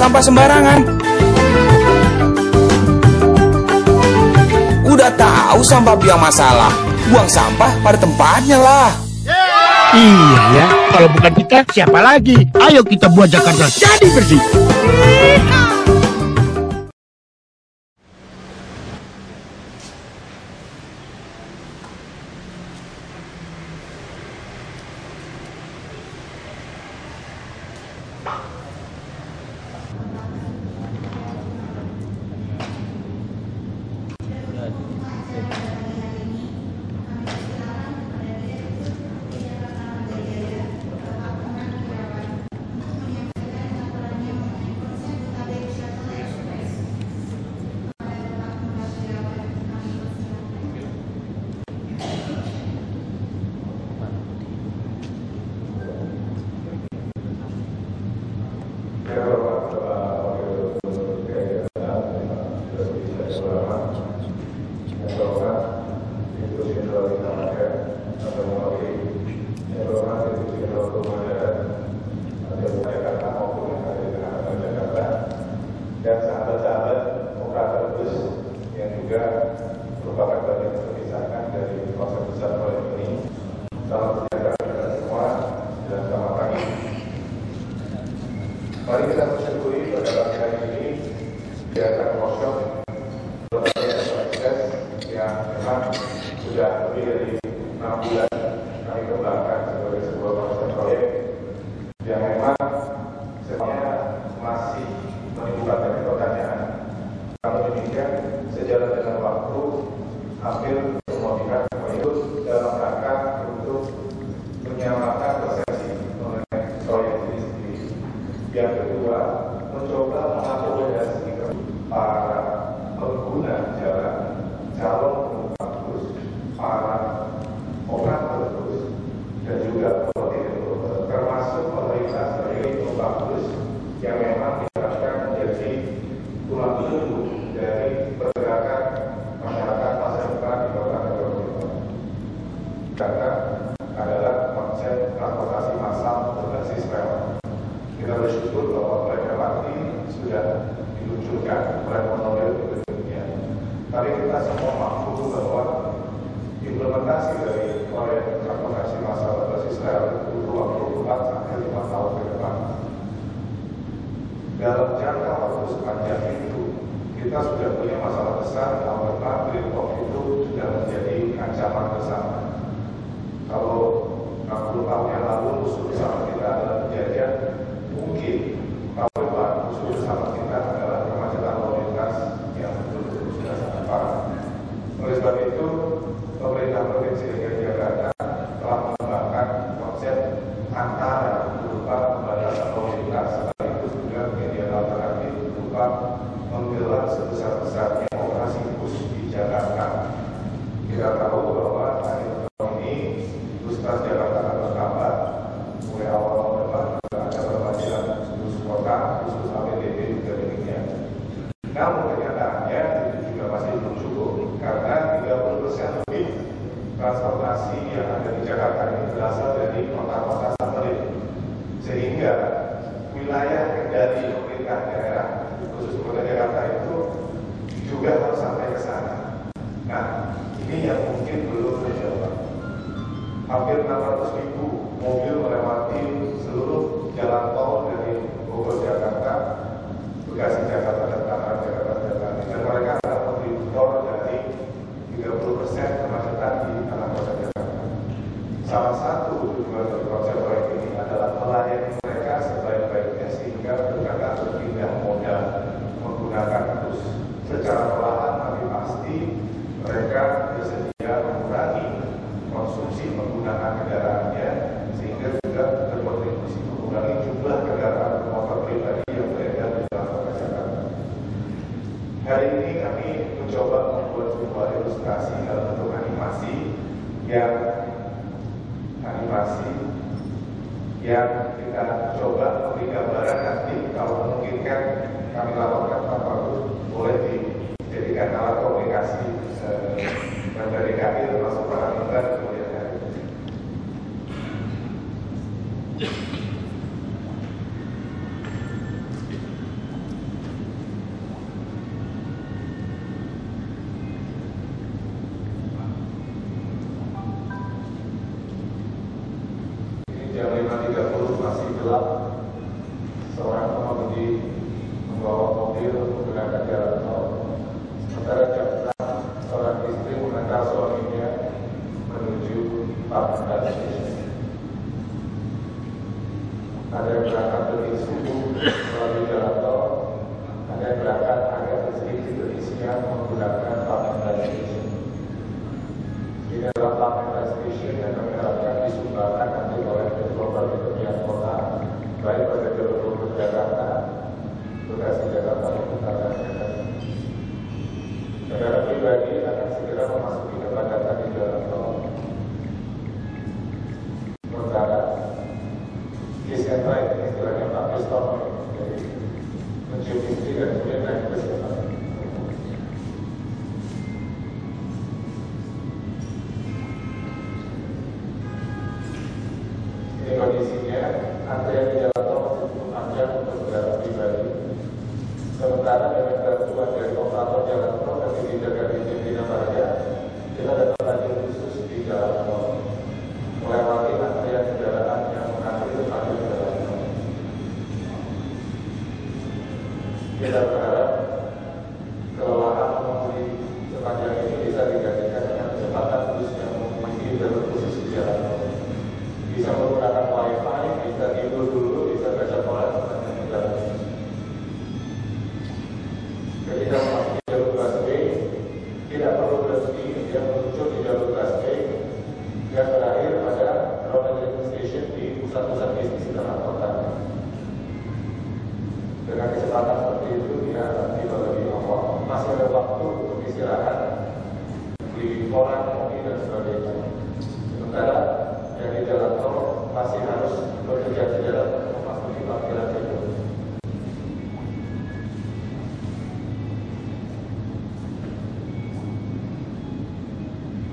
sampah sembarangan. Udah tahu sampah biang masalah, buang sampah pada tempatnya lah. Iya ya, kalau bukan kita siapa lagi? Ayo kita buat Jakarta jadi bersih. Dan sahabat-sahabat operator bus yang juga merupakan bagian terpisahkan dari konsep besar proyek ini. Salam sejahtera kita semua dan selamat pagi. Mari kita bersyukuri pada pagi hari ini di atas workshop proses yang memang sudah lebih dari 6 bulan kami kembangkan sebagai sebuah konsep proyek yang memang sebenarnya masih menimbulkan banyak pertanyaan. Namun demikian, sejalan dengan waktu, hampir semua pihak ikut dalam rangka untuk menyamakan persepsi mengenai proyek ini sendiri. Yang kedua, mencoba mengakomodasi para pengguna jalan, calon penumpang bus, para operator bus, dan juga termasuk pemerintah sebagai penumpang bus yang memang menjadi tulang punggung dari pergerakan masyarakat masa depan di kota metropolitan. Karena adalah konsep transportasi massal berbasis rel. Kita bersyukur bahwa proyek MRT sudah diluncurkan, proyek monorail juga demikian. Tapi kita semua mampu bahwa implementasi dari proyek transportasi massal berbasis rel butuh waktu 4 sampai 5 tahun ke depan. Dalam jangka waktu sepanjang itu, kita sudah punya masalah besar bahwa green box itu sudah menjadi ancaman bersama. Kalau 60 tahun yang lalu musuh bersama kita adalah penjajah, mungkin tahun depan musuh bersama kita adalah kemacetan lalu lintas yang betul-betul sudah sangat parah. Oleh sebab itu, pemerintah Provinsi DKI Jakarta telah mengembangkan konsep antara berupa pembatasan lalu lintas sekaligus juga media alternatif berupa menggelar sebesar-besarnya operasi bus di Jakarta. Kita tahu bahwa hari ini bus Transjakarta akan bertambah. Mulai awal tahun depan juga ada perpanjangan bus kota, khusus APTB juga demikian. Namun kenyataannya itu juga masih belum cukup karena 30% lebih transportasi yang ada di Jakarta ini berasal dari kota-kota satelit, sehingga wilayah kendali pemerintah daerah khusus kota Jakarta itu juga harus sampai ke sana. Nah, ini yang mungkin belum terjawab. Hampir 600.000 mobil melewati seluruh jalan tol dari Bogor Jakarta, Bekasi Jakarta, dan Tangerang Jakarta, dan mereka adalah kontributor dari 30% kemacetan di tanah kota Jakarta. Salah satu tujuan dari konsep proyek ini adalah melayani mereka sebaik-baiknya sehingga mereka berpindah moda menggunakan bus secara perlahan, tapi pasti mereka bersedia mengurangi konsumsi penggunaan kendaraannya sehingga juga berkontribusi mengurangi jumlah kendaraan bermotor pribadi yang beredar di dalam kota Jakarta. Hari ini kami mencoba membuat sebuah ilustrasi dalam bentuk animasi yang kita coba memberi gambaran. Nanti kalau memungkinkan kami laporkan Pak Wagub boleh dijadikan alat komunikasi dan dari kami termasuk para mitra di kemudian hari. menggunakan jalan tol. Sementara jam 6, seorang istri mengantar suaminya menuju Pamukan Station. Ada yang berangkat lebih subuh melalui jalan tol, ada yang berangkat agak sedikit lebih siang menggunakan Pamukan Station. Ini adalah Pamukan Station yang kami harapkan disumbangkan nanti oleh developer di tepian kota, baik pada developer Jakarta, Bekasi Jakarta maupun Jakarta. Kendaraan pribadi akan segera memasuki kepadatan di jalan tol. Sementara kiss and ride, istilahnya Pak Kristono, jadi mencium istri dan kemudian naik ke sana. Ini kondisinya, antrian di jalan tol masih cukup panjang untuk kendaraan pribadi. Sementara dengan bantuan dari operator jalan tol dan kebijakan di Bina Marga, kita dapat lagi khusus di jalan tol, melewati antrian kendaraan yang mengantri sepanjang jalan tol. Kita berharap kelelahan mengemudi sepanjang ini bisa digantikan dengan kecepatan bus yang memiliki jalur khusus di jalan tol. Bisa menggunakan wifi, bisa tidur dulu, bisa baca Quran sepanjang jalan. Ketika memasuki jalur busway, tidak perlu berhenti, dia meluncur di jalur busway dan berakhir pada road electric station di pusat-pusat bisnis di tengah kota. Dengan kecepatan seperti itu, dia tiba lebih awal. Masih ada waktu untuk istirahat di koran, kopi, dan sebagainya. Sementara yang di jalan tol masih harus bekerja sejalan untuk memasuki parkiran itu.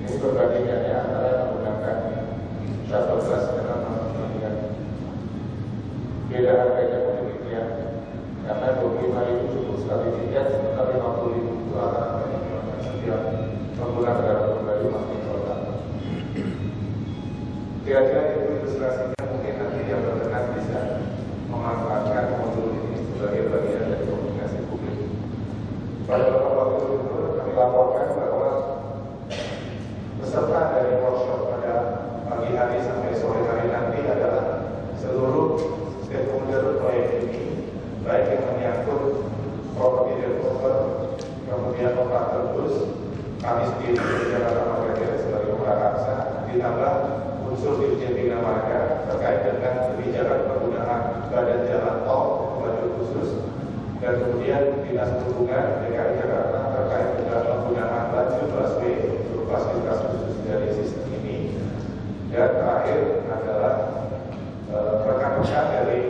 Ini perbandingannya antara menggunakan shuttle bus dengan menggunakan. Beda harganya pun demikian, karena 25.000 cukup sekali tiket, sementara 50.000 itu akan setiap pengguna kendaraan pribadi masuk kota. Kira-kira itu ilustrasinya, mungkin nanti yang berkenan bisa memanfaatkan modul ini sebagai bagian dari komunikasi publik. Pada beberapa waktu itu kami laporkan bahwa peserta dari workshop pada pagi hari sampai sore hari nanti adalah seluruh stakeholder proyek ini, baik yang menyangkut properti developer, kemudian operator bus, kami sendiri di Jakarta Marga sebagai prakarsa, ditambah unsur Dirjen Bina Marga terkait dengan kebijakan penggunaan badan jalan tol lajur khusus, dan kemudian Dinas Perhubungan DKI Jakarta terkait dengan penggunaan lajur busway untuk fasilitas khusus dari sistem ini, dan terakhir adalah rekan-rekan dari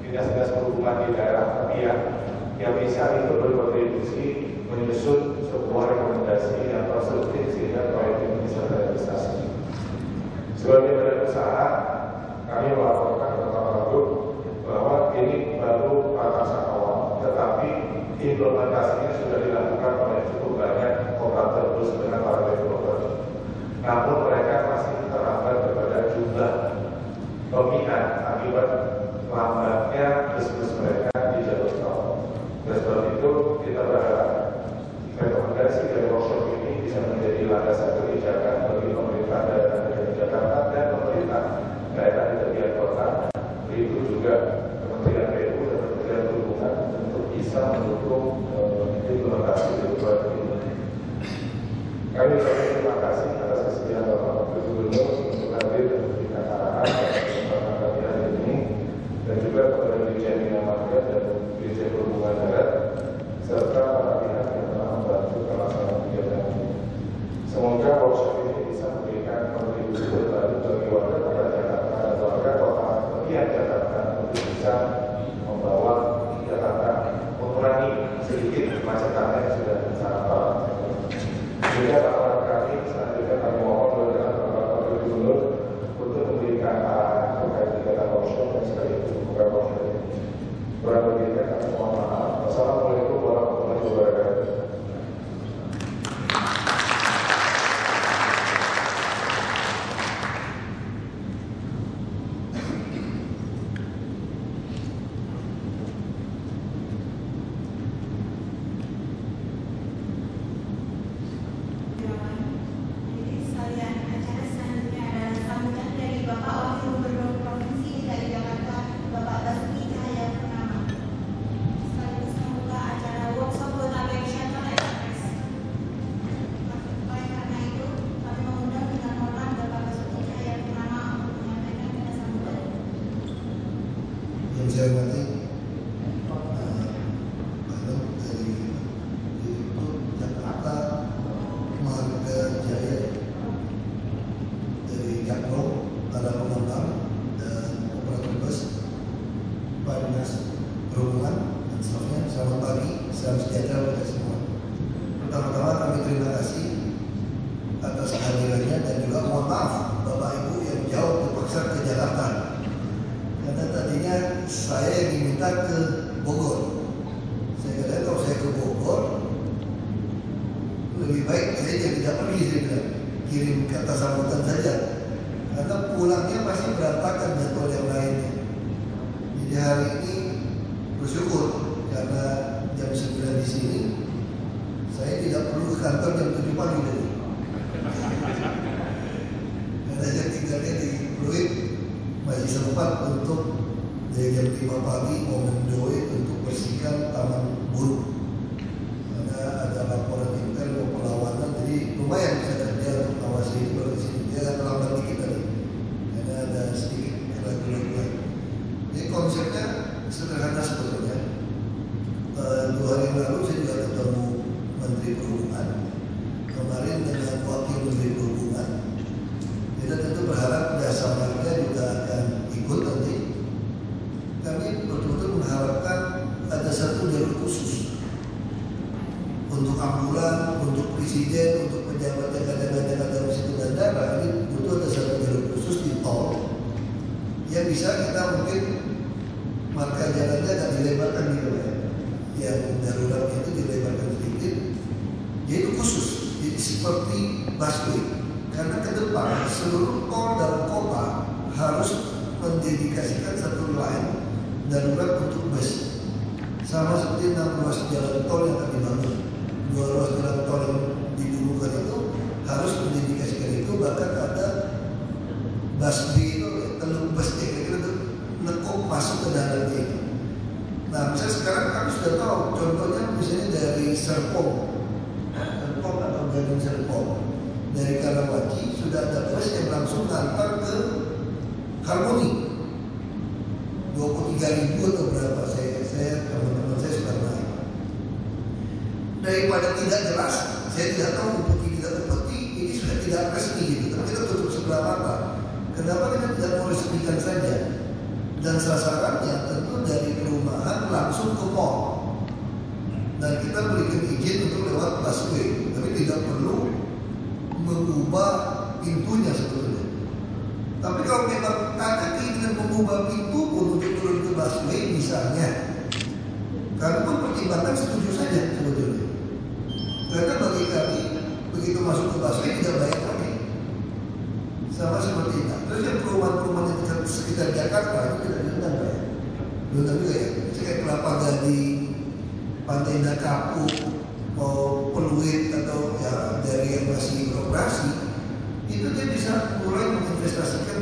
Dinas-Dinas Perhubungan di daerah tepian yang bisa itu berkontribusi menyusun sebuah rekomendasi yang konstruktif sehingga proyek ini bisa terrealisasi. Sebagai badan usaha, kami melaporkan ke Bapak Wagub bahwa ini baru prakarsa awal, tetapi implementasinya sudah dilakukan oleh cukup banyak operator bus dengan para developer. Namun mereka masih terhambat kepada jumlah peminat akibat lambatnya bus-bus mereka di jalur tol. Dan sebab itu kita berharap rekomendasi dari workshop ini bisa menjadi landasan kebijakan bagi pemerintah daerah di Jakarta dan pemerintah daerah di tepian kota, begitu juga Kementerian PU dan Kementerian Perhubungan untuk bisa mendukung implementasi dari proyek ini. Kami ucapkan terima kasih atas kesediaan Bapak Wakil Gubernur untuk hadir dan memberikan arahan pada pagi hari ini, dan juga kepada Dirjen Bina Marga dan Dirjen Perhubungan Darat serta para pihak yang telah membantu pelaksanaan kegiatan ini. Semoga workshop ini bisa memberikan kontribusi terbaru bagi warga kota Jakarta dan warga kota tepian Jakarta untuk bisa membawa Jakarta mengurangi sedikit kemacetannya yang sudah sangat parah. Juga tawaran kami selanjutnya kami mohon kepada Bapak Wakil Gubernur untuk memberikan arahan terkait kegiatan workshop dan sekaligus membuka workshop ini. Kurang lebihnya kami mohon maaf. Wassalamualaikum warahmatullahi wabarakatuh. baik saya tidak pergi, saya bilang kirim kata sambutan saja, karena pulangnya pasti berantakan jadwal yang lainnya. Jadi hari ini bersyukur karena jam 9 di sini saya tidak perlu ke kantor jam 7 pagi dulu. Karena saya tinggalnya di Pluit, masih sempat untuk dari jam 5 pagi mau mendoe untuk bersihkan taman burung. Karena ada laporan intel mau perlawanan, jadi lumayan bisa kerja untuk mengawasi ini kalau di sini. Dia agak terlambat dikit tadi, karena ada sedikit keraguan-keraguan. Jadi konsepnya sederhana sebetulnya. 2 hari yang lalu saya juga ketemu Menteri Perhubungan, kemarin dengan Wakil Menteri Perhubungan. Kita tentu berharap jasa marga juga akan ikut nanti. Kami betul-betul mengharapkan ada satu jalur khusus untuk ambulan, untuk presiden, untuk pejabat yang kadang-kadang ada di situ bandara. Ini butuh ada satu jalur khusus di tol yang bisa kita mungkin marka jalannya agak dilebarkan gitu ya. Yang darurat itu dilebarkan sedikit, yaitu khusus, jadi seperti busway. Karena ke depan seluruh tol dalam kota harus mendedikasikan satu line darurat untuk bus. Sama seperti 6 ruas jalan tol yang akan dibangun, 2 ruas jalan tol yang dibutuhkan itu harus mendedikasikan itu. Bahkan ada busway itu, teluk bus kira-kira itu nekuk masuk ke dalamnya itu. Nah, misalnya sekarang kami sudah tahu, contohnya misalnya dari Serpong atau Gading Serpong, dari Karawaci sudah ada bus yang langsung ngantar ke Harmoni. 23.000 atau berapa, saya teman-teman saya sudah naik. Daripada tidak jelas, saya tidak tahu upeti tidak upeti, ini sudah tidak resmi gitu. Tapi kita tutup sebelah mata. Kenapa kita tidak mau resmikan saja? Dan sasarannya tentu dari perumahan langsung ke mall. Dan kita berikan izin untuk lewat busway, tapi tidak perlu mengubah pintunya sebetulnya. Tapi kalau memang ada keinginan mengubah pintu pun untuk turun ke busway misalnya, kami pun pertimbangkan setuju saja sebetulnya. Karena bagi kami begitu masuk ke busway tidak bayar lagi. Sama seperti itu. Terus yang perumahan-perumahan yang sekitar Jakarta itu tidak diundang ya. Diundang juga ya. Misalnya kayak Kelapa Gading, Pantai Indah Kapuk, mau Pluit atau ya dari yang masih beroperasi, itu dia bisa mulai menginvestasikan,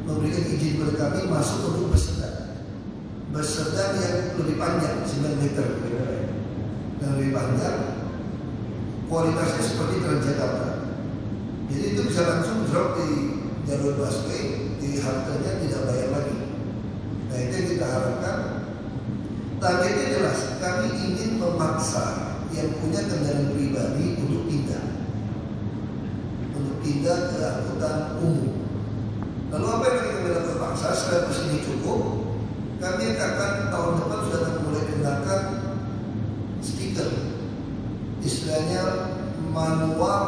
memberikan izin kepada kami masuk untuk bus sedang. Bus sedang yang lebih panjang, 9 meter, yang lebih panjang, kualitasnya seperti Transjakarta. Jadi itu bisa langsung drop di jalur busway, di haltenya tidak bayar lagi. Nah itu yang kita harapkan. Targetnya jelas, kami ingin memaksa yang punya kendaraan pribadi untuk pindah ke angkutan umum. Lalu apa yang kita lakukan paksa? Setelah bus ini cukup, kami akan tahun depan sudah akan mulai kenakan stiker, istilahnya manual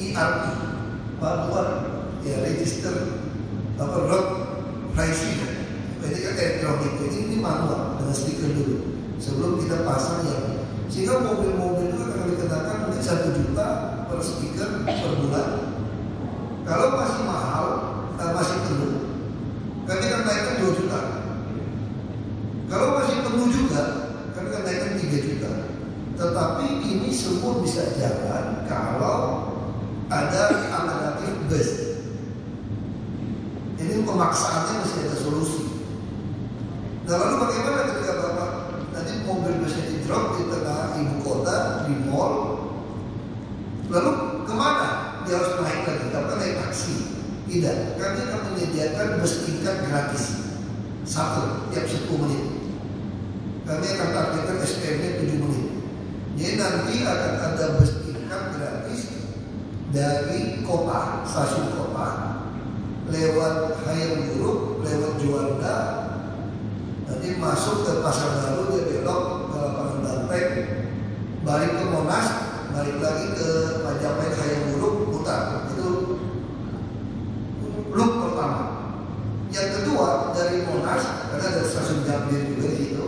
ERP, manual ya register road pricing. Ini kan elektronik, ini manual dengan stiker dulu sebelum kita pasang yang, sehingga mobil-mobil itu akan dikenakan mungkin 1 juta per stiker per bulan. Kalau masih mahal dan masih penuh, kami akan naikkan 2 juta. Kalau masih penuh juga, kami akan naikkan 3 juta. Tetapi ini semua bisa jalan kalau ada alternatif bus. Ini pemaksaannya masih ada solusi. Nah lalu bagaimana ketika Bapak nanti mobil busnya di drop di tengah ibu kota, di mall, lalu kemana? Dia harus naik lagi, tapi naik taksi. Tidak, kami akan menyediakan bus tingkat gratis, 1 tiap 10 menit. Kami akan targetkan SPM-nya 7 menit. Jadi nanti akan ada bus tingkat gratis dari kota, stasiun kota, lewat Hayam Buruk, lewat Juanda, nanti masuk ke Pasar Baru, dia belok ke lapangan Banteng, balik ke Monas, balik lagi ke Majapahit, Hayam Buruk, putar. Itu loop pertama. Yang kedua dari Monas, karena ada stasiun Gambir juga di situ.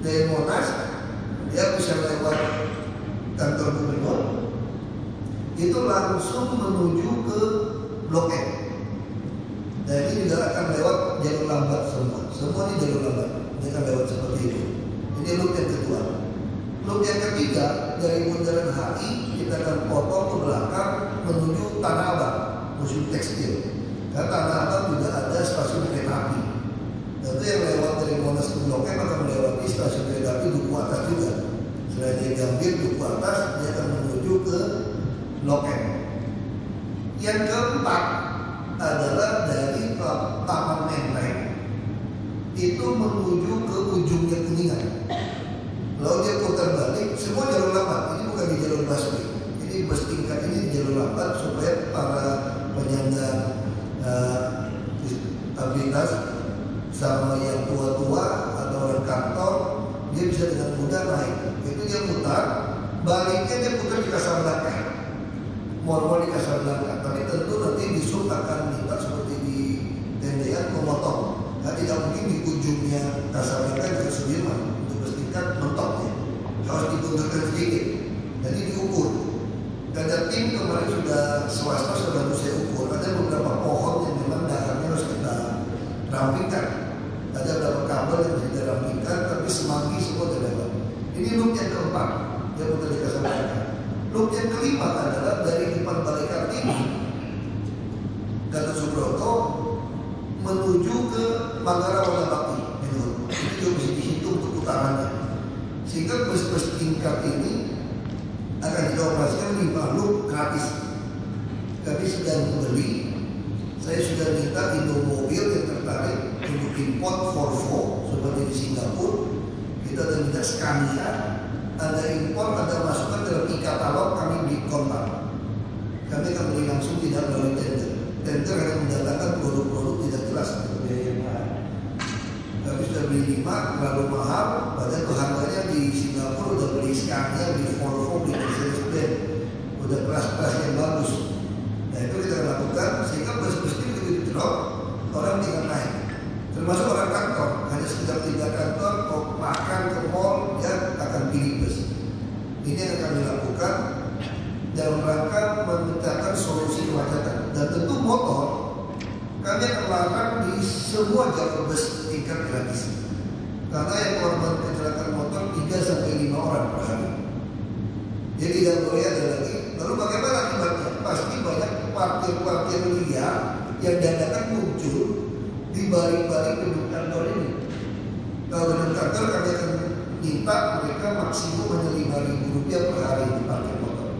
Dari Monas dia bisa lewat kantor gubernur langsung menuju ke Blok M. Dan ini juga akan lewat jalur lambat semua ini jalur lambat, ini akan lewat seperti itu. Ini loop yang kedua. Loop yang ketiga, dari Bundaran HI kita akan potong ke belakang menuju Tanah Abang, museum tekstil. Karena Tanah Abang juga ada stasiun kereta api. Dan itu yang lewat dari Monas ke Blok M akan melewati stasiun kereta api Duku Atas juga. Selain dari Gambir Duku Atas, dia akan menuju ke Blok M. Yang keempat adalah dari Taman Menteng itu menuju ke ujungnya Kuningan. Lalu dia putar balik, semua jalur lambat. Ini bukan di jalur busway. Ini bus tingkat ini di jalur lambat supaya para penyandang disabilitas sama yang tua-tua atau orang kantor dia bisa dengan mudah naik. Itu dia putar, baliknya dia putar di Kasablanca. Mall di Kasablanca. Tapi tentu nanti di Sub akan minta seperti di tendean memotong. Nah, tidak mungkin di ujungnya Kasablanca juga Sudirman. Untuk bertingkat mentoknya harus dibunturkan sedikit. Jadi diukur. Dan tim kemarin sudah swasta sudah bantu saya ukur. Ada beberapa pohon yang memang dahannya harus kita rampingkan. Ada beberapa kabel yang bisa dirampingkan, tapi semanggi semua terlewat. Ini loop yang keempat. Dia putar di Kasablanca. Loop yang kelima adalah dari depan Balai Kartini Gatot Subroto menuju ke Manggarai Warna Bakti. Itu juga mesti dihitung untuk putarannya. Sehingga bus-bus tingkat ini akan dioperasikan 5 loop gratis. Kami sedang membeli. Saya sudah minta Indomobil yang tertarik untuk import Volvo seperti di Singapura. Kita sudah minta Scania. Ada impor, ada masukan dalam e-katalog, kami beli kontak. Kami akan beli langsung, tidak melalui tender. Tender hanya mendatangkan produk-produk tidak jelas biaya yang mahal. Kami sudah beli 5, terlalu mahal. Padahal itu harganya di Singapura udah beli Scania, beli Volvo, beli Mercedes-Benz, udah kelas-kelas yang bagus. Nah itu kita lakukan sehingga bus-bus ini begitu drop, orang tinggal naik. Termasuk orang kantor, hanya sekitar 3 kantor, mau makan ke mall, dia akan pilih bus. Ini yang kami lakukan dalam rangka menciptakan solusi kemacetan. Dan tentu motor, kami akan larang di semua jalur bus tingkat gratis. Karena yang korban kecelakaan motor 3-5 orang per hari. Jadi tidak boleh ada lagi. Lalu bagaimana akibatnya? Pasti banyak parkir-parkir liar yang dadakan muncul di balik-balik gedung kantor ini. Kalau gedung kantor kami akan minta mereka maksimum hanya Rp5.000 per hari di parkir motor.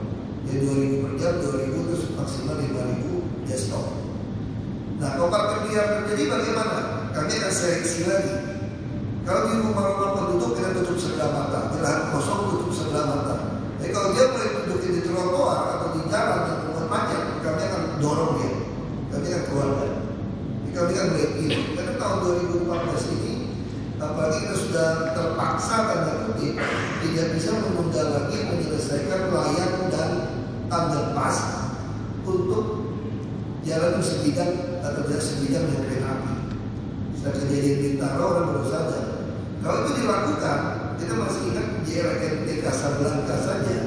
Jadi 2.000 per jam, 2.000 terus maksimal 5.000 dia stop. Nah kalau parkir liar terjadi bagaimana? Kami akan seleksi lagi. Kalau di rumah-rumah penduduk kita tutup sebelah mata, di lahan kosong tutup sebelah mata. Jadi kalau dia mulai duduk di trotoar atau di jalan yang membuat macet, kami akan dorong dia. Kami akan keluarkan. Kami kan break in. Karena tahun 2014 ini, apalagi kita sudah terpaksa tanda kutip tidak bisa menunda lagi menyelesaikan layang dan underpass untuk jalan sebidang atau tidak sebidang dengan kereta api. Setelah kejadian Bintaro orang baru sadar. Kalau itu dilakukan, kita masih ingat JRMT Kasablanca saja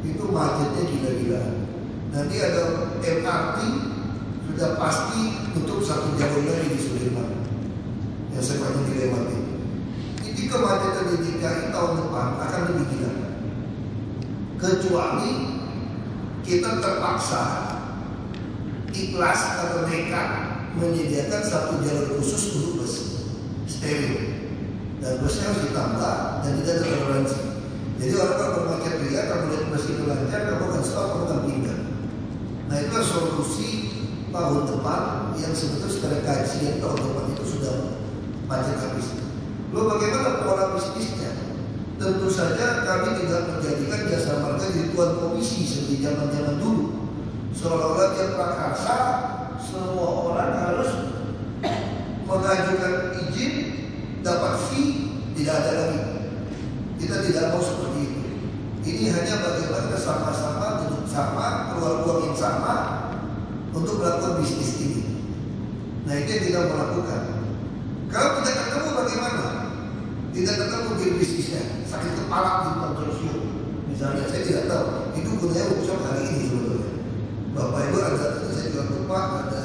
itu macetnya gila-gila. Nanti ada MRT sudah pasti tutup 1 jalur lagi di Sudirman yang sepanjang dilewati. Ini kemacetan di DKI tahun depan akan lebih gila. Kecuali kita terpaksa ikhlas atau nekat menyediakan 1 jalur khusus untuk bus steril. Dan busnya harus ditambah dan tidak ada toleransi. Jadi orang kalau bermacet liar, kamu lihat bus itu lancar, kamu akan stop, kamu akan pindah. Nah itulah solusi tahun depan yang sebetulnya secara kajian tahun depan itu sudah macet habis. Lalu bagaimana pola bisnisnya? Tentu saja kami tidak menjadikan jasa marga jadi tuan komisi seperti zaman-zaman dulu. Seolah-olah dia prakarsa, semua orang harus mengajukan izin, dapat fee, tidak ada lagi. Kita tidak mau seperti itu. Ini hanya bagaimana sama-sama duduk sama, keluar uang yang sama untuk melakukan bisnis ini. Nah itu yang kita mau lakukan. Kalau tidak ketemu bagaimana? Tidak ketemu di bisnisnya, sakit kepala di konsorsium. Misalnya saya tidak tahu itu gunanya workshop hari ini sebetulnya. Bapak Ibu ada, saya juga lupa ada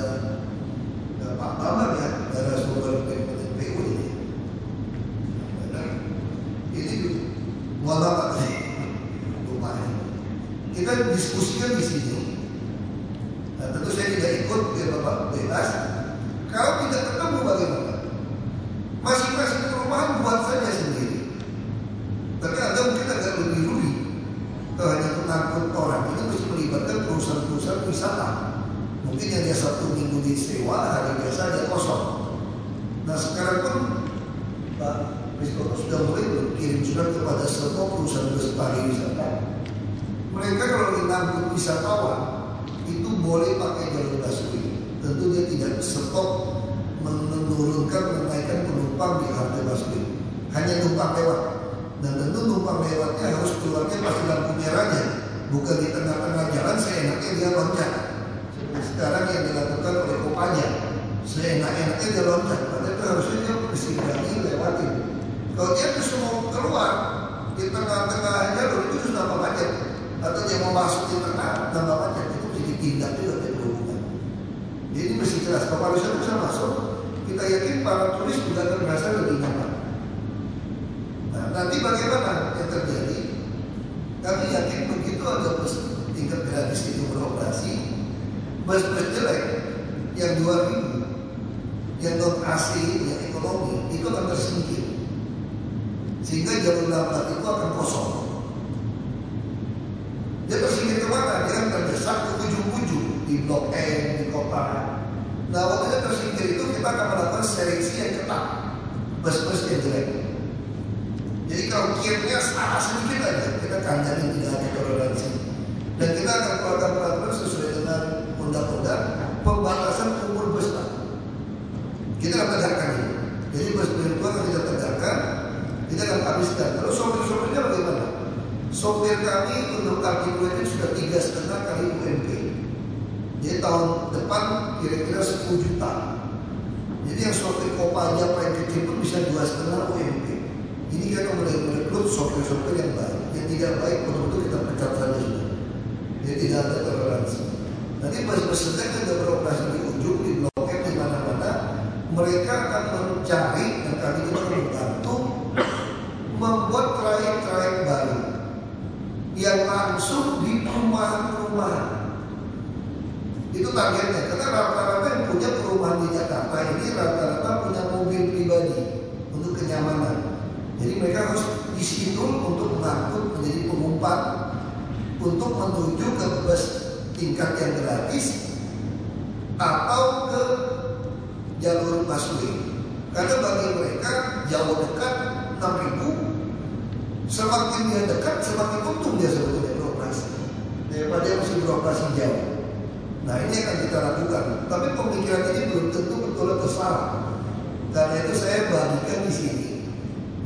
Pak Bambang ya, ada sumber PU ini. Ini mohon maaf lupa. Kita diskusikan di sini. Nah, tentu saya tidak ikut, biar Bapak bebas. Kalau tidak ketemu bagaimana? Masing-masing perumahan buat saja sendiri. Tapi Anda mungkin agak lebih rugi. Kalau hanya mengangkut orang, ini mesti melibatkan perusahaan-perusahaan wisata. Mungkin yang dia 1 minggu disewa, hari biasa dia kosong. Nah sekarang pun Pak Rizko sudah mulai berkirim surat kepada semua perusahaan bus pariwisata. Mereka kalau mengangkut wisatawan itu boleh pakai jalur busway. Tentu dia tidak stop menurunkan, menaikkan penumpang di halte busway. Hanya numpang lewat. Dan tentu numpang lewatnya harus keluarnya pasti lampu merahnya, bukan di tengah-tengah jalan seenaknya dia loncat. Sekarang yang dilakukan oleh Kopanya, seenak-enaknya dia loncat, padahal itu harusnya dia mesti berani lewatin. Kalau dia terus mau keluar di tengah-tengah jalur itu sudah tambah macet, atau dia mau masuk di tengah tambah macet, itu mesti ditindak juga dari perhubungan. Jadi mesti jelas, kalau pariwisata bisa masuk, kita yakin para turis juga akan merasa lebih nyaman. Nanti bagaimana yang terjadi? Kami yakin begitu ada bus tingkat gratis itu beroperasi, bus-bus jelek yang 2000, yang non AC, yang ekonomi itu akan tersingkir, sehingga jalur lambat itu akan kosong. Dia tersingkir kemana? Dia akan terdesak ke ujung-ujung di Blok M, di kota. Nah waktu dia tersingkir itu kita akan melakukan seleksi yang ketat bus-bus yang jelek. Jadi kalau kirnya salah sedikit aja, kita kandangin tidak ada toleransi. Dan kita akan keluarkan peraturan sesuai dengan undang-undang pembatasan umur bus. Kita akan tegakkan ini. Jadi bus virtual akan kita tegakkan, kita akan habiskan. Lalu sopir-sopirnya bagaimana? Sopir kami untuk kartu itu sudah 3,5 kali UMP. Jadi tahun depan kira-kira 10 juta. Jadi yang sopir Kopanya paling kecil pun bisa 2,5 UMP. Ini kita mulai merekrut sopir-sopir yang baik. Yang tidak baik betul-betul kita pecat saja sudah. Jadi tidak ada toleransi. Nanti bus-bus sedang yang sudah beroperasi di ujung, di Blok M, di mana-mana, mereka akan mencari dan kami juga membantu membuat trayek-trayek baru yang langsung di perumahan-perumahan. Itu targetnya. Karena rata-rata yang punya perumahan di Jakarta ini rata-rata punya mobil pribadi untuk kenyamanan. Jadi mereka harus disinul untuk mengangkut menjadi pengumpat untuk menuju ke bus tingkat yang gratis atau ke jalur busway. Karena bagi mereka jauh dekat 6.000, semakin dia dekat semakin untung dia sebetulnya beroperasi daripada dia mesti beroperasi jauh. Nah ini akan kita lakukan. Tapi pemikiran ini belum tentu betul atau salah. Karena itu saya bagikan di sini.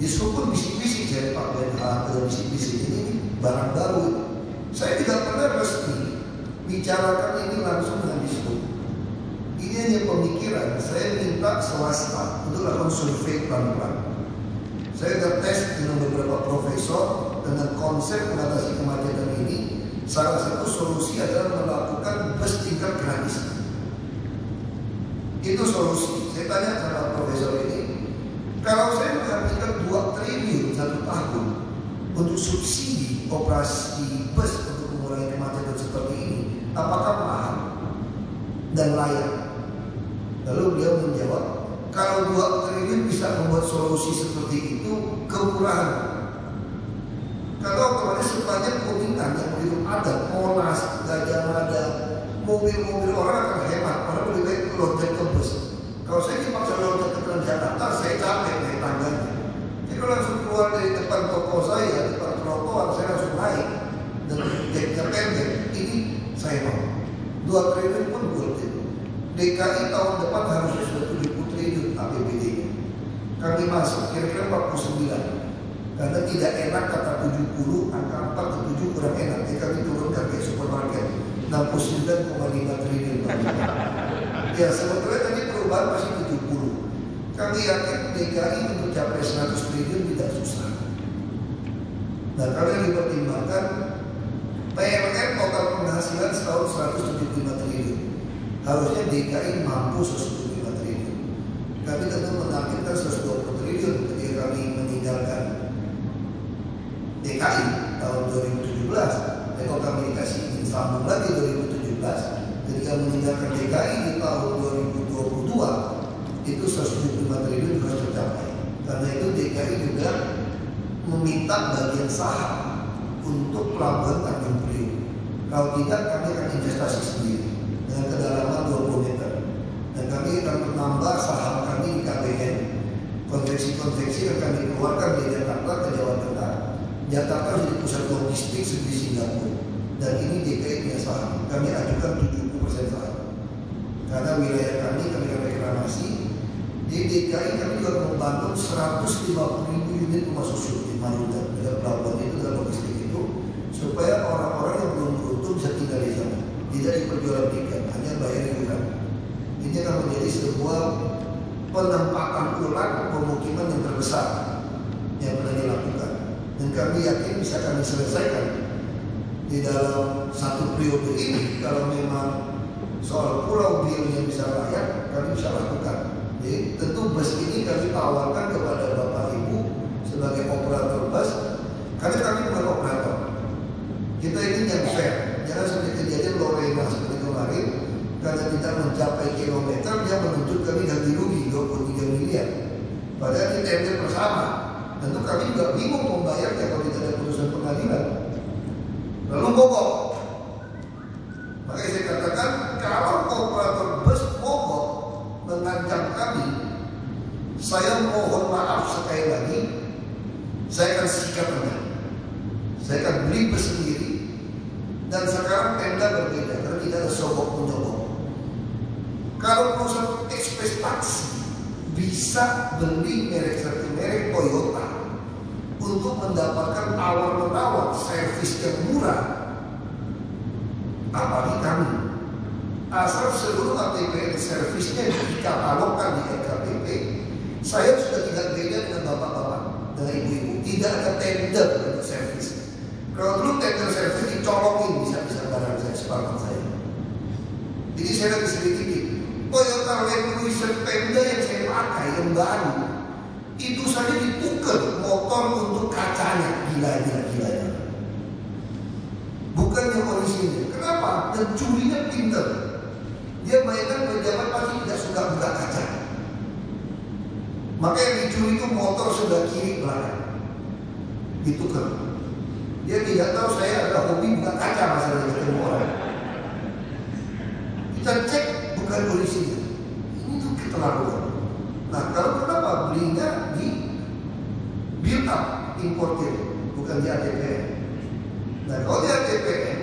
Disebut bisik-bisik saya Pak Benha atau bisik-bisik ini barang baru. Saya tidak pernah resmi bicarakan ini langsung dengan disebut. Ini hanya pemikiran. Saya minta swasta untuk lakukan survei pelan-pelan. Saya sudah tes dengan beberapa profesor dengan konsep mengatasi kemacetan ini. Salah satu solusi adalah melakukan bus tingkat gratis. Itu solusi. Saya tanya sama profesor ini. Kalau saya menghabiskan 2 triliun 1 tahun untuk subsidi operasi bus untuk mengurangi kemacetan seperti ini, apakah mahal dan layak? Lalu beliau menjawab, kalau 2 triliun bisa membuat solusi seperti itu, kemurahan. Kalau otomatis sepanjang peminat yang belum ada, Monas, Gajah Mada, mobil-mobil orang akan hemat, orang lebih baik loncat ke bus. Kalau saya dipaksa loncat ke Transjakarta, saya capek naik tangganya. Jadi kalau langsung keluar dari depan toko saya, depan trotoar, saya langsung naik dan deknya pendek. Ini saya mau 2 triliun pun worth it. DKI tahun depan harusnya sudah 70 triliun APBD-nya. Kami masuk kira-kira 49. Karena tidak enak kata 70, angka 4 ke 7 kurang enak. Jadi kami turunkan kayak supermarket 69,5 triliun. Ya sebetulnya tadi perubahan masih 70. Kami yakin DKI untuk capai 100 triliun tidak susah. Nah kalau yang dipertimbangkan PLN total penghasilan setahun 175 triliun. Harusnya DKI mampu 175 triliun. Kami tentu menargetkan 120 triliun ketika kami meninggalkan DKI tahun 2017. Dan kalau kami dikasih sambung lagi 2017, ketika meninggalkan DKI di tahun 2022, itu 175 triliun juga tercapai. Karena itu DKI juga meminta bagian saham untuk pelabuhan Tanjung Priok. Kalau tidak, kami akan investasi sendiri dengan kedalaman 20 meter. Dan kami akan menambah saham kami di KBN. Konveksi-konveksi yang kami keluarkan di Jakarta ke Jawa Tengah. Jakarta menjadi pusat logistik seperti Singapura. Dan ini DKI punya saham. Kami ajukan 70% saham. Karena wilayah kami akan reklamasi. Di DKI kami juga membangun 150.000 unit rumah susun di Maluda. Dengan pelabuhan itu dan logistik itu, supaya orang-orang yang belum beruntung bisa tinggal di sana, tidak diperjualbelikan, hanya bayar iuran. Ini akan menjadi sebuah penempatan ulang pemukiman yang terbesar yang pernah dilakukan. Dan kami yakin bisa kami selesaikan di dalam satu periode ini. Kalau memang soal pulau birunya bisa layak, kami bisa lakukan. Jadi tentu bus ini kami tawarkan kepada Bapak Ibu sebagai operator bus, karena kami bukan operator. Kita ini yang fair, jangan seperti kejadian Lorena seperti kemarin, karena tidak mencapai kilometer dia menuntut kami ganti rugi 23 miliar. Padahal ini tender bersama. Tentu kami juga bingung membayarnya kalau tidak ada putusan pengadilan. Lalu mogok. Makanya saya katakan kalau operator bus mogok mengancam kami, saya mohon maaf sekali lagi, saya akan sikat Anda. Saya akan beli bus sendiri. Dan sekarang Pemda berbeda, karena tidak ada sogok menyogok. Kalau perusahaan ekspektasi bisa beli merek seperti merek Toyota untuk mendapatkan tawar-menawar servis yang murah, apalagi kami. Asal seluruh ATPN servisnya dikatalogkan di LKPP, saya sudah tidak beda dengan bapak-bapak, dengan ibu-ibu. Tidak ada tender untuk servis. Kalau dulu tender servis dicolokin bisa-bisa barang saya, sepakat saya. Jadi saya lagi sedikit. Toyota Land Cruiser Pemda yang saya pakai yang baru, itu saja ditukar motor untuk kacanya, gila-gila. Bukan yang orisinil. Kenapa? Dan curinya pinter. Dia bayangkan pejabat pasti tidak suka buka kaca. Maka yang dicuri itu motor sebelah kiri belakang. Ditukar. Dia tidak tahu saya ada hobi buka kaca masalahnya ketemu orang. Kita cek bukan orisinil. Ini tuh keterlaluan. Nah, kalau kenapa belinya di build up importer, bukan di ATPN. Nah, kalau di ATPN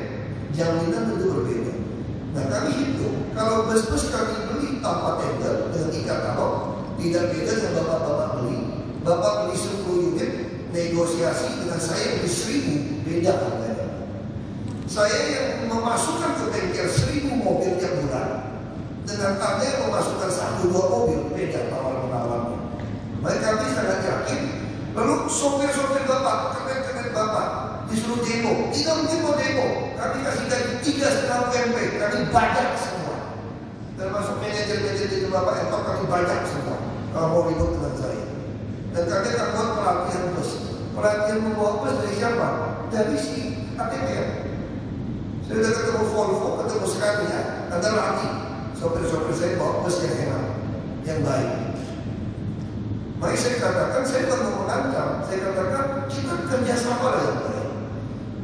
jaminan tentu berbeda. Nah, kami hitung kalau bus-bus kami beli tanpa tender dengan e-katalog, tidak beda dengan bapak-bapak beli. Bapak beli 10 unit, negosiasi dengan saya beli 1000, beda harganya. Saya yang memasukkan ke bengkel 1000 mobil tiap bulan, dengan Anda yang memasukkan 1-2 mobil, beda tawar-menawarnya. Maka kami sangat yakin. Lalu sopir-sopir bapak, kernet-kernet bapak disuruh demo, tidak mungkin mau demo. Kami kasih gaji 3,5 UMP, kami bajak semua. Termasuk manajer-manajer di bapak Entok, kami bajak semua. Kalau mau ribut dengan saya. Dan kami akan buat pelatihan bus. Pelatihan membawa bus dari siapa? Dari si ATPN. Saya sudah ketemu Volvo, ketemu sekali ya. Ada lagi sopir-sopir saya bawa bus yang enak, yang baik. Maka saya katakan, saya bukan mau mengancam. Saya katakan kita kerjasama lah yang baik.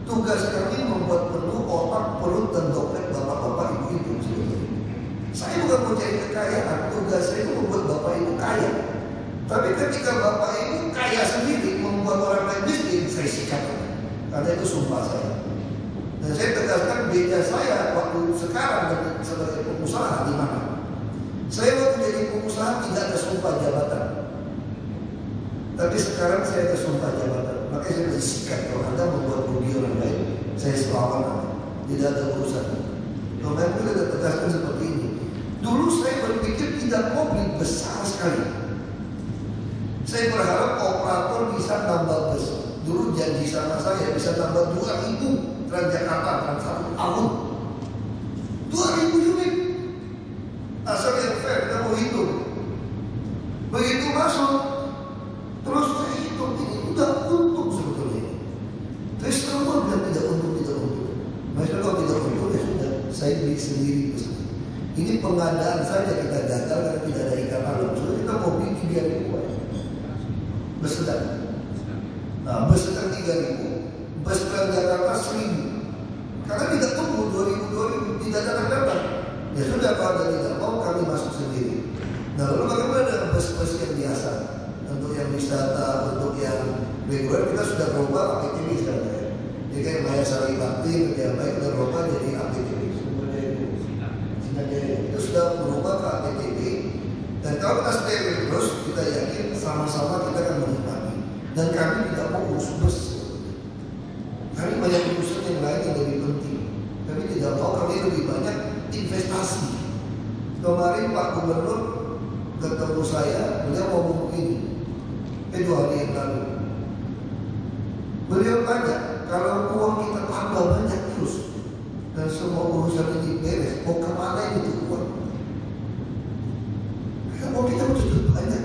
Tugas kami membuat penuh otak, perut dan dompet bapak-bapak, ibu-ibu. Saya bukan mau cari kekayaan. Tugas saya itu membuat bapak ibu kaya. Tapi ketika bapak ibu kaya sendiri membuat orang lain miskin, saya sikat. Karena itu sumpah saya. Dan saya tegaskan beda saya waktu sekarang sebagai pengusaha di mana. Saya waktu jadi pengusaha tidak ada sumpah jabatan. Tapi sekarang saya ada sumpah jabatan. Makanya saya bersikat kalau Anda membuat rugi orang lain, saya selawan Anda. Tidak ada urusan. Kalau Anda tidak tegaskan seperti ini. Dulu saya berpikir tidak mau beli besar sekali. Saya berharap operator bisa nambah bus. Dulu janji sama saya bisa nambah 2.000 Transjakarta dalam 1 tahun 2.000 unit. Asal yang fair, kita mau hitung. Begitu masuk, terus saya hitung ini udah untung sebetulnya. Terus semua bilang tidak untung. Maksudnya kalau tidak untung ya sudah, saya beli sendiri. Ini pengadaan saja kita gagal karena tidak ada ikatan langsung. Kita mau beli 3.000 bus sedang. Nah, bus sedang 3.000, bus Transjakarta 1.000. Karena tidak tunggu 2.000 tidak datang. Ya sudah, kalau tidak mau kami masuk sendiri. Nah, lalu bagaimana dengan bus-bus yang biasa? Untuk yang wisata, untuk yang reguler kita sudah berubah APTB sekarang ya. Jadi kayak Maya Sari Bakti, yang baik sudah berubah jadi APTB. Kita sudah berubah ke APTB. Dan kalau kita stay terus, kita yakin sama-sama kita akan menikmati. Dan kami tidak mau urus bus. Kami banyak urusan yang lain yang lebih penting. Kami tidak mau, kami lebih banyak investasi. Kemarin Pak Gubernur ketemu saya, beliau ngomong begini, 2 hari yang lalu. Beliau tanya, kalau uang kita tambah banyak terus dan semua urusan ini beres, mau kemana itu uang? Mau kita tutup banyak.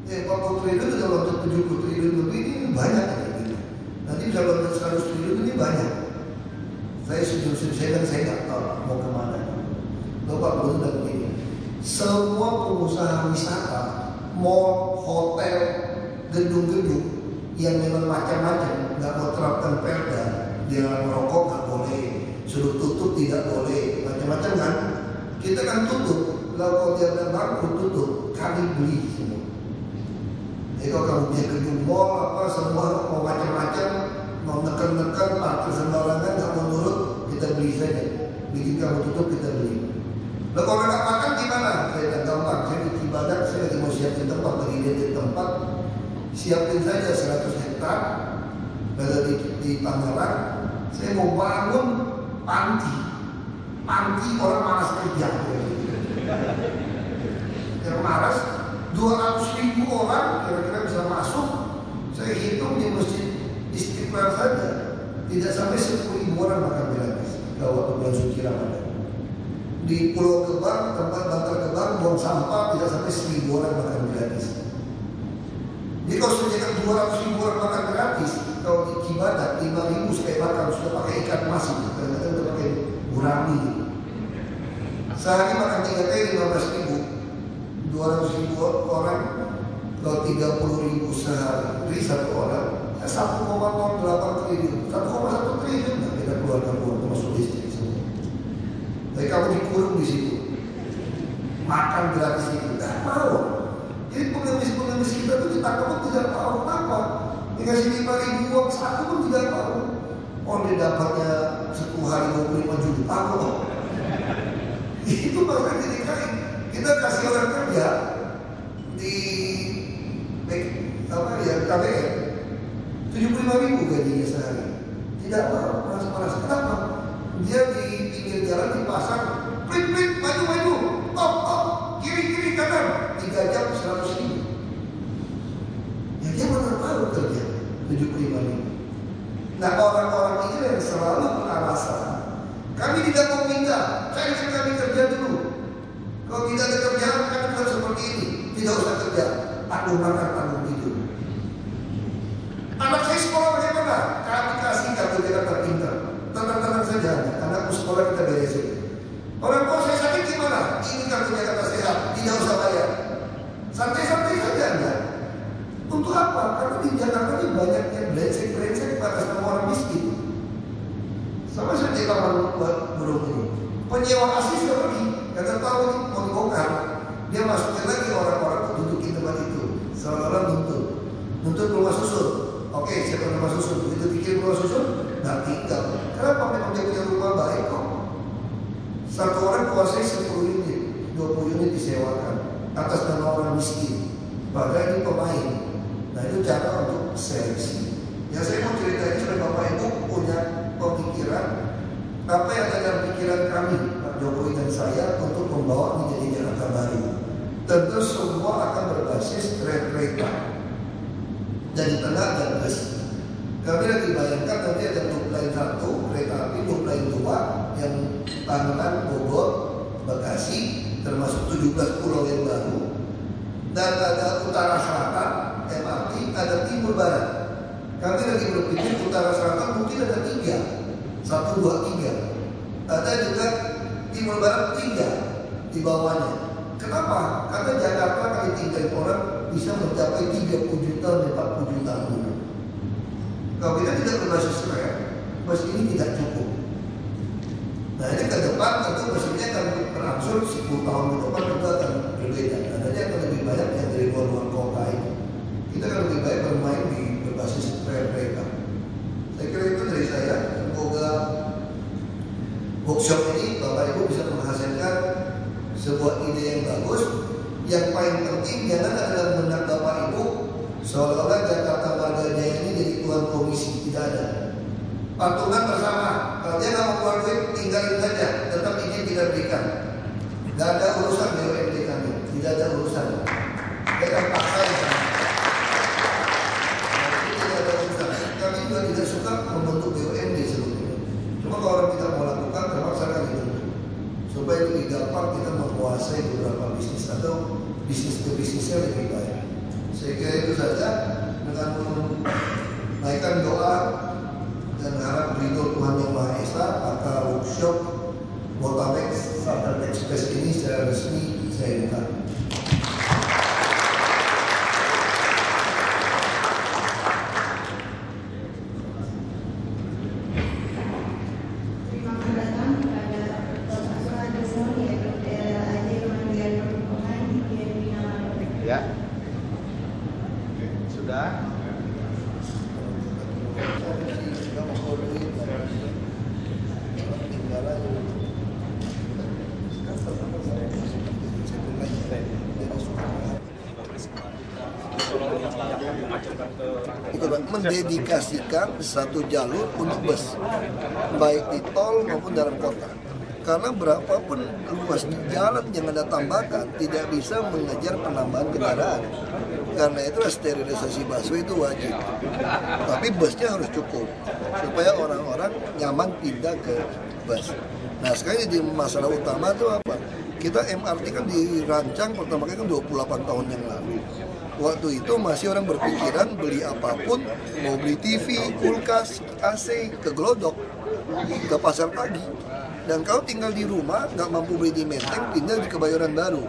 40 triliun sudah loncat 70 triliun lebih, ini banyak. Nanti bisa loncat 100 triliun, ini banyak. Saya saya nggak tahu mau kemana. Bapak Gubernur begini, semua pengusaha wisata, mall, hotel, gedung-gedung yang memang macam-macam nggak mau terapkan perda, dia merokok nggak boleh, suruh tutup tidak boleh, macam-macam kan? Kita kan tutup, kalau dia ada bangkrut tutup, kami beli semua. Jadi kalau kamu punya gedung mall apa semua mau macam-macam, mau neken-neken, parkir sembarangan nggak mau nurut, kita beli saja. Bikin kamu tutup kita beli. Lalu kalau nggak makan gimana? Saya tak gampang. Saya di Cibadak, saya lagi mau siapin tempat, bagi dia tempat, siapin saja 100 hektar. Lalu di Tangerang, saya mau bangun panti orang malas kerja. Yang malas 200.000 orang kira-kira bisa masuk. Saya hitung di Masjid Istiqlal saja tidak sampai 10.000 orang makan gratis kalau waktu bulan suci Ramadan. Di Pulau Gebang, tempat Bantar Gebang, buang sampah tidak sampai 1.000 orang makan gratis. Jadi kalau sediakan 200.000 orang makan gratis, kalau di Cibadak 5.000 sekali makan sudah pakai ikan mas, kadang-kadang sudah pakai gurami. Sehari makan 3 kali 15.000, 200.000 orang, kalau 30.000 sehari 1 orang, 1,8 triliun, 1,1 triliun nah, kita keluarkan uang termasuk listrik semua. Tapi kamu dikurung di situ, makan gratis itu nggak mau. Jadi pengemis kita tuh ditangkap pun tidak tahu apa. Dikasih 5.000 uang satu pun tidak tahu. Oh dia dapatnya 1 hari 25 juta loh. Itu maksudnya dinikahin. Kita kasih orang kerja di KBR 75.000 gajinya sehari. Tidak mau, panas-panas. Kenapa? Dia di pinggir jalan di pasar, plit, maju, top, kiri, kanan, 3 jam 100.000. Ya dia mana mau kerja 75.000. Nah orang-orang ini yang selalu beralasan, kami tidak mau pindah, cari kami kerja dulu. Kalau tidak ada kerjaan, kami bukan seperti ini. Tidak usah kerja, tanggung makan, tanggung tidur. Anak saya sekolah bagaimana? Kami kasih kartu Jakarta Pintar. Tenang-tenang saja, anakku sekolah kita beresin. Orang tua saya sakit gimana? Ini kartu Jakarta Sehat, tidak usah bayar. Santai-santai saja enggak? Untuk apa? Karena di Jakarta ini banyaknya brengsek pada semua orang miskin. Sama seperti taman burung ini. Penyewa asli sudah pergi, kata tahu ini mau dibongkar. Dia masukin lagi orang-orang duduk di tempat itu. Seolah-olah nuntut rumah susun. Oke, siapa rumah susun? Begitu pikir rumah susun, nggak tinggal. Kenapa? Memang dia punya rumah baik kok. Satu orang kuasai 10 unit, 20 unit disewakan atas nama orang miskin. Padahal ini pemain. Nah itu cara untuk seleksi. Ya saya mau cerita ini supaya Bapak Ibu punya pemikiran apa yang ada dalam pikiran kami, Pak Jokowi dan saya, untuk membawa menjadi Jakarta baru. Tentu semua akan berbasis kereta dan di tengah dan bus. Kami lagi bayar bayangkan nanti ada loop line 1 kereta api, loop line 2 yang Tangerang, Bogor, Bekasi, termasuk 17 pulau yang baru, dan ada utara selatan MRT, ada timur barat. Kami lagi berpikir utara selatan mungkin ada 3, 1, 2, 3. Ada juga timur barat 3 di bawahnya. Kenapa? Karena Jakarta kali tinggal orang bisa mencapai 30 juta dan 40 juta penduduk. Kalau kita tidak berbasis rel, bus ini tidak cukup. Nah ini ke depan tentu bus ini akan berangsur 10 tahun ke depan itu akan berbeda. Adanya akan lebih banyak yang dari luar kota ini. Kita akan lebih baik bermain di berbasis rel mereka. Saya kira itu dari saya. Semoga workshop ini Bapak Ibu bisa menghasilkan sebuah ide yang bagus. Yang paling penting jangan ada benak Bapak Ibu seolah-olah Jakarta Marga Jaya ini jadi tuan komisi. Tidak ada. Patungan bersama. Kalau dia nggak mau keluar duit, tinggalin saja. Tetap izin tidak berikan. Nggak ada urusan BUMD kami. Tidak ada urusan. Kita akan paksa ya. Tidak ada urusan. Kami juga tidak suka membentuk BUMD sebetulnya. Cuma kalau orang kita mau lakukan, terpaksa kan itu. Supaya lebih gampang kita menguasai beberapa bisnis atau bisnis ke bisnisnya lebih baik. Saya kira itu saja dengan menaikkan doa dan harap ridho Tuhan Yang Maha Esa, maka workshop Botamex Southern Express ini secara resmi saya buka. Ya, sudah. Mendedikasikan satu jalur untuk bus, baik di tol maupun dalam kota. Karena berapapun luas jalan yang Anda tambahkan tidak bisa mengejar penambahan kendaraan. Karena itu sterilisasi busway itu wajib. Tapi busnya harus cukup supaya orang-orang nyaman pindah ke bus. Nah sekarang jadi masalah utama itu apa? Kita MRT kan dirancang pertama kali kan 28 tahun yang lalu. Waktu itu masih orang berpikiran beli apapun, mau beli TV, kulkas, AC, ke Glodok, ke Pasar Pagi. Dan kalau tinggal di rumah, nggak mampu beli di Menteng, pindah di Kebayoran Baru.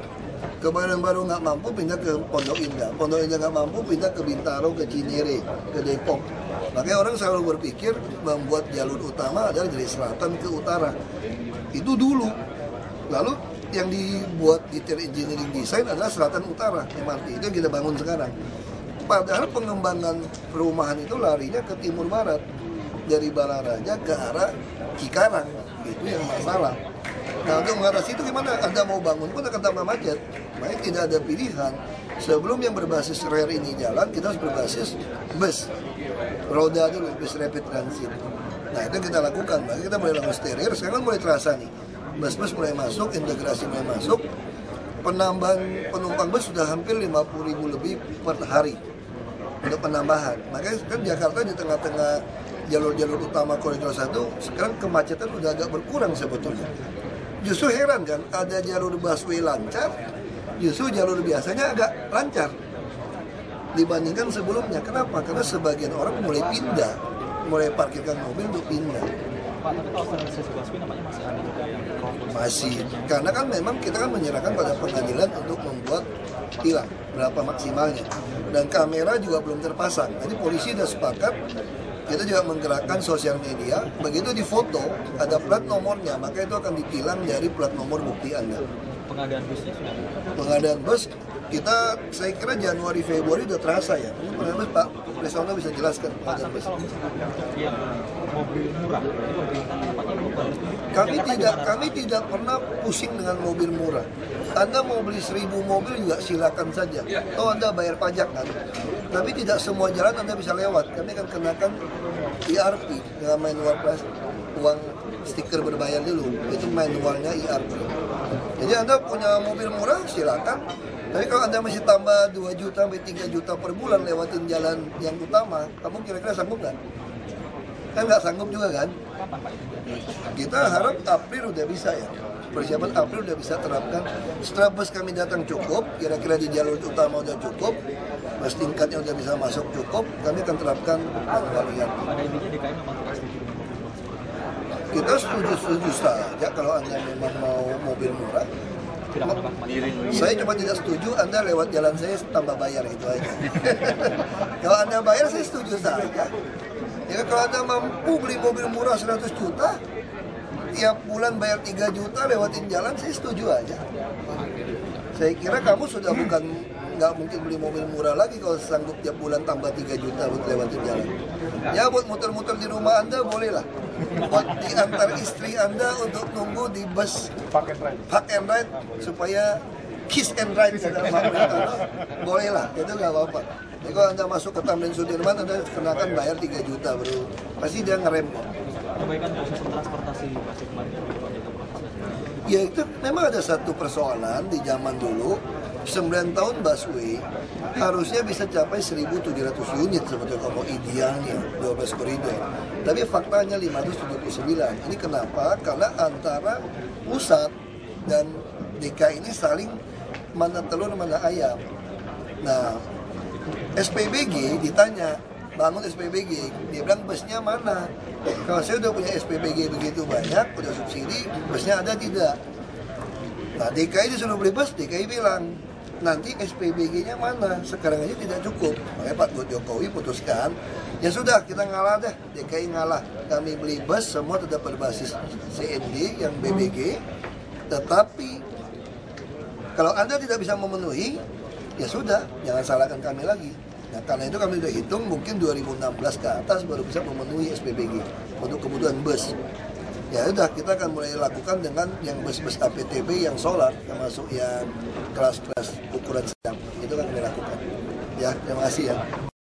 Kebayoran Baru nggak mampu, pindah ke Pondok Indah. Pondok Indah nggak mampu, pindah ke Bintaro, ke Cinere, ke Depok. Makanya orang selalu berpikir membuat jalur utama adalah dari selatan ke utara. Itu dulu. Lalu yang dibuat detail engineering design adalah selatan utara MRT. Itu yang kita bangun sekarang. Padahal pengembangan perumahan itu larinya ke timur barat. Dari Balaraja ke arah Cikarang. Itu yang masalah. Nah untuk mengatasi itu gimana? Anda mau bangun pun akan tambah macet. Makanya tidak ada pilihan. Sebelum yang berbasis rel ini jalan, kita harus berbasis bus. Roda dulu, bus rapid transit. Nah itu kita lakukan. Makanya kita mulai lakukan steril. Sekarang mulai terasa nih. Bus-bus mulai masuk, integrasi mulai masuk. Penambahan penumpang bus sudah hampir 50.000 lebih per hari untuk penambahan. Makanya kan Jakarta di tengah-tengah jalur-jalur utama koridor 1 sekarang kemacetan udah agak berkurang sebetulnya. Justru heran kan, ada jalur busway lancar, justru jalur biasanya agak lancar dibandingkan sebelumnya. Kenapa? Karena sebagian orang mulai pindah, mulai parkirkan mobil untuk pindah. Pak, tapi kalau sterilisasi busway namanya masih ada juga yang masih, karena kan memang kita kan menyerahkan pada pengadilan untuk membuat tilang berapa maksimalnya, dan kamera juga belum terpasang. Jadi polisi sudah sepakat, kita juga menggerakkan sosial media, begitu difoto ada plat nomornya, maka itu akan ditilang dari plat nomor bukti Anda. pengadaan busnya sudah ada? Pengadaan bus kita, saya kira Januari Februari udah terasa ya. Ini pengadaan bus Pak Presona bisa jelaskan pengadaan bus. Yang mobil murah, itu pemerintah nampaknya bukan. Kami tidak pernah pusing dengan mobil murah. Anda mau beli 1000 mobil juga silakan saja. Oh Anda bayar pajak kan. Tapi tidak semua jalan Anda bisa lewat. Kami akan kenakan IRP dengan manual plus uang stiker berbayar dulu. Itu manualnya IRP. Jadi Anda punya mobil murah silakan. Tapi kalau Anda masih tambah 2 juta sampai 3 juta per bulan lewatin jalan yang utama, kamu kira-kira sanggup nggak? Kan nggak sanggup juga kan? Kita harap April udah bisa ya. Persiapan April udah bisa terapkan. Setelah bus kami datang cukup, kira-kira di jalur utama udah cukup, bus tingkatnya udah bisa masuk cukup, kami akan terapkan manual. Pada intinya DKI memang tidak setuju dengan mobil murah. Kita setuju saja kalau Anda memang mau mobil murah. Tidak menambah. Saya cuma tidak setuju Anda lewat jalan saya tambah bayar, itu aja. Kalau Anda bayar saya setuju saja. Ya kalau Anda mampu beli mobil murah 100 juta, tiap bulan bayar 3 juta lewatin jalan, saya setuju aja. Saya kira kamu sudah nggak mungkin beli mobil murah lagi kalau sanggup tiap bulan tambah 3 juta buat lewatin jalan. Ya buat muter-muter di rumah Anda boleh lah. Buat diantar istri Anda untuk nunggu di bus park and ride supaya kiss and ride boleh lah, itu nggak apa-apa. Jadi kalau Anda masuk ke Tamrin Sudirman, Anda kenakan bayar 3 juta bro, pasti dia ngerem kok. Perbaikan proses transportasi masih kemarin Ya itu memang ada satu persoalan di zaman dulu, 9 tahun busway harusnya bisa capai 1.700 unit sebetulnya kalau idealnya 12 koridor. Tapi faktanya 579. Ini kenapa? Karena antara pusat dan DKI ini saling mana telur mana ayam. Nah, SPBG ditanya, bangun SPBG, dia bilang busnya mana? Kalau saya udah punya SPBG begitu banyak, udah subsidi, busnya ada tidak? Nah, DKI disuruh beli bus, DKI bilang, nanti SPBG-nya mana? Sekarang aja tidak cukup. Makanya Pak Jokowi putuskan, ya sudah kita ngalah deh, DKI ngalah. Kami beli bus, semua tetap berbasis CNG yang BBG, tetapi kalau Anda tidak bisa memenuhi, ya sudah, jangan salahkan kami lagi. Nah, karena itu kami sudah hitung mungkin 2016 ke atas baru bisa memenuhi SPBG untuk kebutuhan bus. Ya udah, kita akan mulai lakukan dengan yang bus-bus APTB yang solar, termasuk yang kelas-kelas ukuran sedang. Itu kan kami lakukan. Ya, terima kasih ya.